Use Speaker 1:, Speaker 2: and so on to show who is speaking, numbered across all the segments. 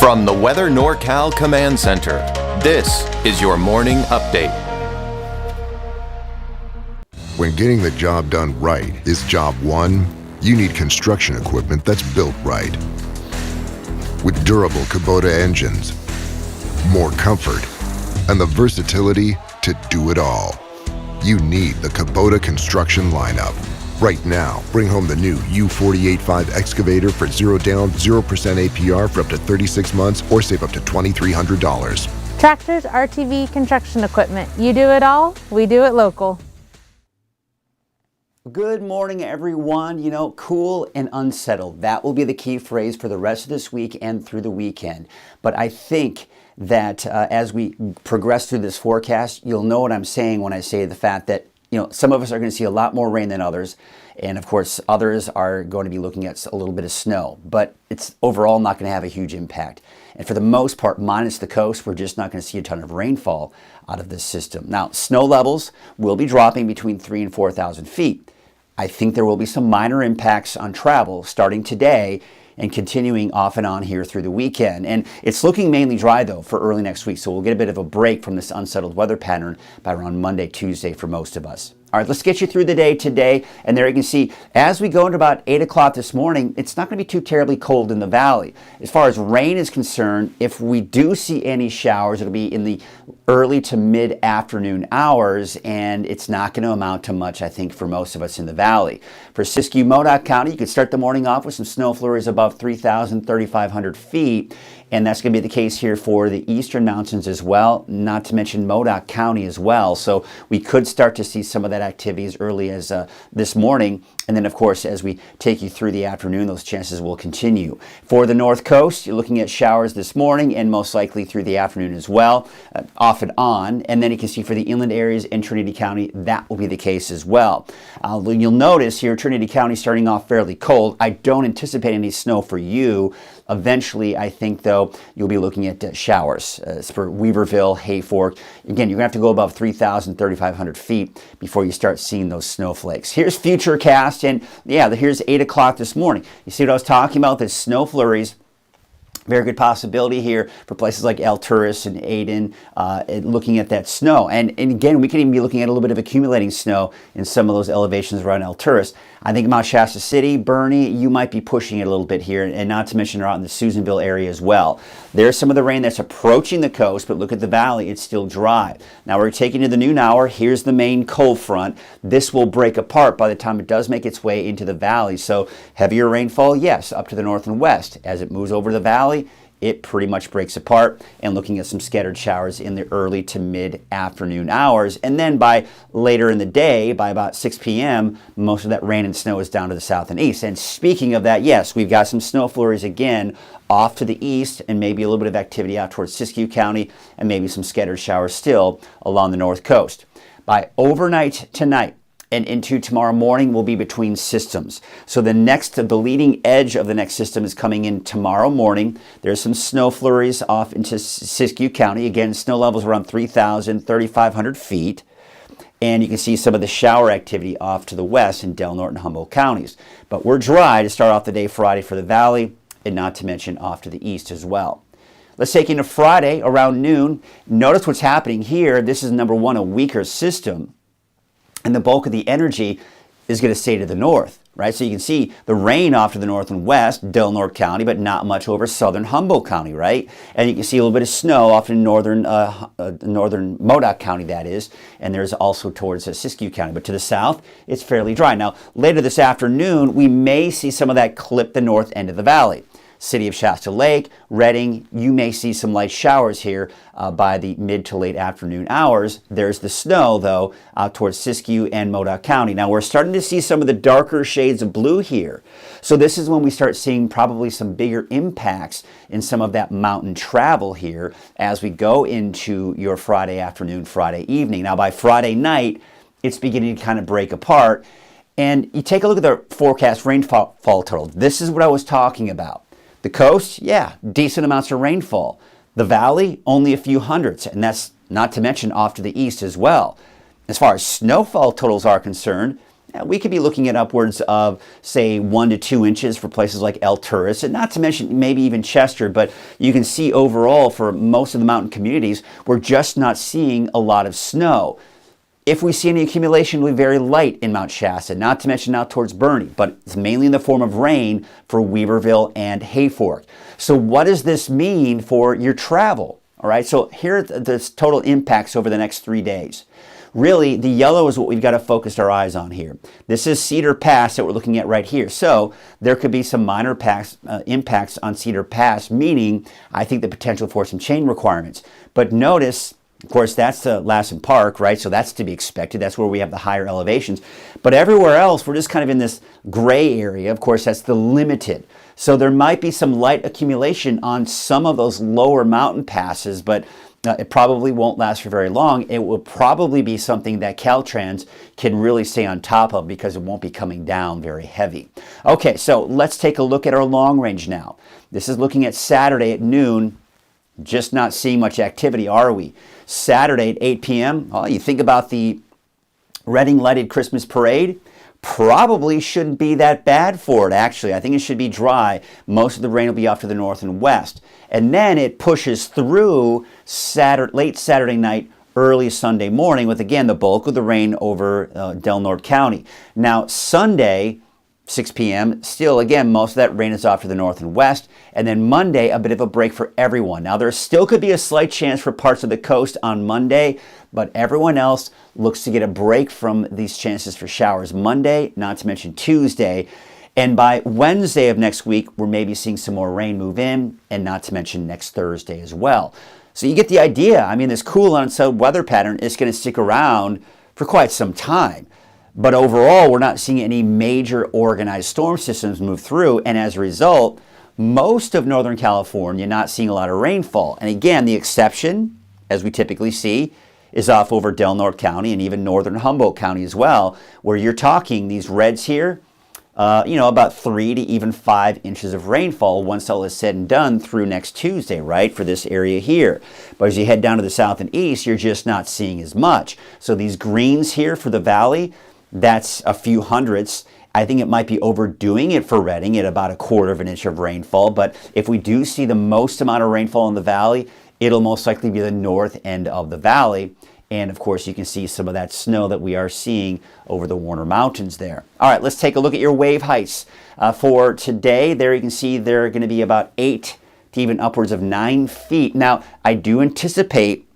Speaker 1: From the Weather NorCal Command Center, this is your morning update.
Speaker 2: When getting the job done right is job one, you need construction equipment that's built right. With durable Kubota engines, more comfort, and the versatility to do it all, you need the Kubota construction lineup. Right now, bring home the new U48.5 excavator for 0 down, 0% APR for up to 36 months or save up to $2,300.
Speaker 3: Tractors, RTV, construction equipment. You do it all, we do it local.
Speaker 4: Good morning, everyone. You know, cool and unsettled. That will be the key phrase for the rest of this week and through the weekend. But I think that as we progress through this forecast, you'll know what I'm saying when I say the fact that some of us are going to see a lot more rain than others. And of course, others are going to be looking at a little bit of snow. But it's overall not going to have a huge impact. And for the most part, minus the coast, we're just not going to see a ton of rainfall out of this system. Now, snow levels will be dropping between 3,000 and 4,000 feet. I think there will be some minor impacts on travel starting today and continuing off and on here through the weekend. And it's looking mainly dry, though, for early next week. So we'll get a bit of a break from this unsettled weather pattern by around Monday, Tuesday for most of us. All right, let's get you through the day today. And there you can see, as we go into about 8 o'clock this morning, it's not going to be too terribly cold in the valley. As far as rain is concerned, if we do see any showers, it'll be in the early to mid-afternoon hours, and it's not going to amount to much, I think, for most of us in the valley. For Siskiyou, Modoc County, you could start the morning off with some snow flurries above 3,000, 3,500 feet. And that's going to be the case here for the eastern mountains as well, not to mention Modoc County as well. So we could start to see some of that activity as early as this morning. And then, of course, as we take you through the afternoon, those chances will continue. For the North Coast, you're looking at showers this morning and most likely through the afternoon as well, off and on. And then you can see for the inland areas in Trinity County, that will be the case as well. You'll notice here, Trinity County starting off fairly cold. I don't anticipate any snow for you. Eventually, I think, though, you'll be looking at showers. For Weaverville, Hayfork, again, you're going to have to go above 3,000, 3,500 feet before you start seeing those snowflakes. Here's Futurecast, and yeah, here's 8 o'clock this morning. You see what I was talking about? The snow flurries. Very good possibility here for places like Alturas and Aden, looking at that snow. And again, we could even be looking at a little bit of accumulating snow in some of those elevations around Alturas. I think Mount Shasta City, Bernie, you might be pushing it a little bit here, and not to mention out in the Susanville area as well. There's some of the rain that's approaching the coast, but look at the valley, it's still dry. Now we're taking to the noon hour. Here's the main cold front. This will break apart by the time it does make its way into the valley. So heavier rainfall, yes, up to the north and west. As it moves over the valley, it pretty much breaks apart, and looking at some scattered showers in the early to mid-afternoon hours. And then by later in the day, by about 6 p.m., most of that rain and snow is down to the south and east. And speaking of that, yes, we've got some snow flurries again off to the east, and maybe a little bit of activity out towards Siskiyou County, and maybe some scattered showers still along the north coast. By overnight tonight and into tomorrow morning, will be between systems. So the leading edge of the next system is coming in tomorrow morning. There's some snow flurries off into Siskiyou County. Again, snow levels around 3,000, 3,500 feet. And you can see some of the shower activity off to the west in Del Norte and Humboldt counties. But we're dry to start off the day Friday for the valley, and not to mention off to the east as well. Let's take into Friday around noon. Notice what's happening here. This is, number one, a weaker system. And the bulk of the energy is going to stay to the north, right? So you can see the rain off to the north and west, Del Norte County, but not much over southern Humboldt County, right? And you can see a little bit of snow off in northern Modoc County, that is. And there's also towards Siskiyou County. But to the south, it's fairly dry. Now, later this afternoon, we may see some of that clip the north end of the valley. City of Shasta Lake, Redding, you may see some light showers here by the mid to late afternoon hours. There's the snow, though, out towards Siskiyou and Modoc County. Now, we're starting to see some of the darker shades of blue here. So this is when we start seeing probably some bigger impacts in some of that mountain travel here as we go into your Friday afternoon, Friday evening. Now, by Friday night, it's beginning to kind of break apart. And you take a look at the forecast rainfall total. This is what I was talking about. The coast, yeah, decent amounts of rainfall. The valley, only a few hundreds, and that's not to mention off to the east as well. As far as snowfall totals are concerned, we could be looking at upwards of, say, 1 to 2 inches for places like El Turris, and not to mention maybe even Chester, but you can see overall for most of the mountain communities, we're just not seeing a lot of snow. If we see any accumulation, it'll be very light in Mount Shasta, not to mention out towards Bernie, but it's mainly in the form of rain for Weaverville and Hayfork. So what does this mean for your travel? All right, so here are the total impacts over the next 3 days. Really, the yellow is what we've got to focus our eyes on here. This is Cedar Pass that we're looking at right here. So there could be some minor impacts on Cedar Pass, meaning I think the potential for some chain requirements. But notice, of course, that's Lassen Park, right? So that's to be expected. That's where we have the higher elevations. But everywhere else, we're just kind of in this gray area. Of course, that's the limited. So there might be some light accumulation on some of those lower mountain passes, but it probably won't last for very long. It will probably be something that Caltrans can really stay on top of because it won't be coming down very heavy. Okay, so let's take a look at our long range now. This is looking at Saturday at noon. Just not seeing much activity, are we? Saturday at 8 p.m., well, you think about the Reading Lighted Christmas Parade. Probably shouldn't be that bad for it, actually. I think it should be dry. Most of the rain will be off to the north and west. And then it pushes through late Saturday night, early Sunday morning with, again, the bulk of the rain over Del Norte County. Now, Sunday, 6 p.m., still, again, most of that rain is off to the north and west. And then Monday, a bit of a break for everyone. Now, there still could be a slight chance for parts of the coast on Monday, but everyone else looks to get a break from these chances for showers Monday, not to mention Tuesday. And by Wednesday of next week, we're maybe seeing some more rain move in, and not to mention next Thursday as well. So you get the idea. I mean, this cool onset weather pattern is going to stick around for quite some time. But overall, we're not seeing any major organized storm systems move through. And as a result, most of Northern California not seeing a lot of rainfall. And again, the exception, as we typically see, is off over Del Norte County and even northern Humboldt County as well, where you're talking these reds here, about 3 to even 5 inches of rainfall once all is said and done through next Tuesday, right, for this area here. But as you head down to the south and east, you're just not seeing as much. So these greens here for the valley, that's a few hundredths. I think it might be overdoing it for Reading at about 1/4 of an inch of rainfall. But if we do see the most amount of rainfall in the valley, it'll most likely be the north end of the valley. And of course, you can see some of that snow that we are seeing over the Warner Mountains there. All right, let's take a look at your wave heights. For today, there you can see they're going to be about 8 to even upwards of 9 feet. Now, I do anticipate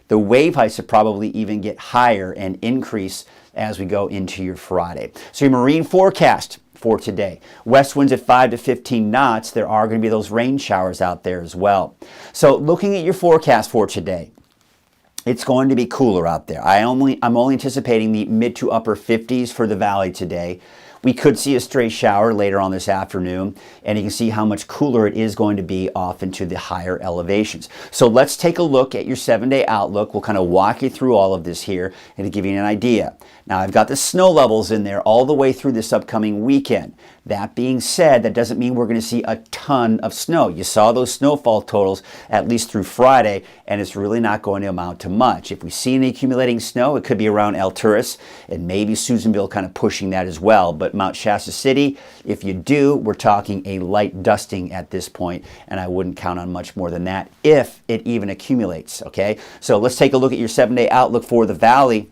Speaker 4: the wave heights to probably even get higher and increase as we go into your Friday. So your marine forecast for today. West winds at 5 to 15 knots. There are going to be those rain showers out there as well. So looking at your forecast for today, it's going to be cooler out there. I'm only anticipating the mid to upper 50s for the valley today. We could see a stray shower later on this afternoon, and you can see how much cooler it is going to be off into the higher elevations. So let's take a look at your 7-day outlook. We'll kind of walk you through all of this here and to give you an idea. Now, I've got the snow levels in there all the way through this upcoming weekend. That being said, that doesn't mean we're going to see a ton of snow. You saw those snowfall totals at least through Friday, and it's really not going to amount to much. If we see any accumulating snow, it could be around El Turris and maybe Susanville kind of pushing that as well. But Mount Shasta City, if you do, we're talking a light dusting at this point, and I wouldn't count on much more than that if it even accumulates, okay? So let's take a look at your 7-day outlook for the valley.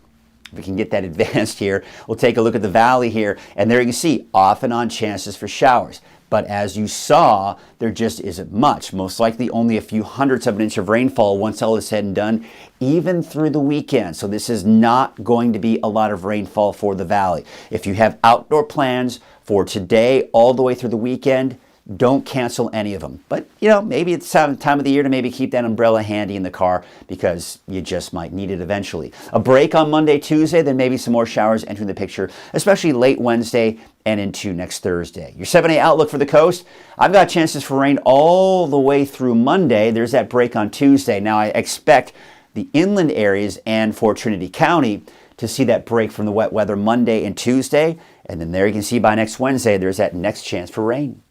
Speaker 4: If we can get that advanced here, we'll take a look at the valley here, and there you can see off and on chances for showers. But as you saw, there just isn't much. Most likely only a few hundredths of an inch of rainfall once all is said and done, even through the weekend. So this is not going to be a lot of rainfall for the valley. If you have outdoor plans for today all the way through the weekend, don't cancel any of them. But, maybe it's time of the year to maybe keep that umbrella handy in the car because you just might need it eventually. A break on Monday, Tuesday, then maybe some more showers entering the picture, especially late Wednesday and into next Thursday. Your 7-day outlook for the coast, I've got chances for rain all the way through Monday. There's that break on Tuesday. Now, I expect the inland areas and for Trinity County to see that break from the wet weather Monday and Tuesday. And then there you can see by next Wednesday, there's that next chance for rain.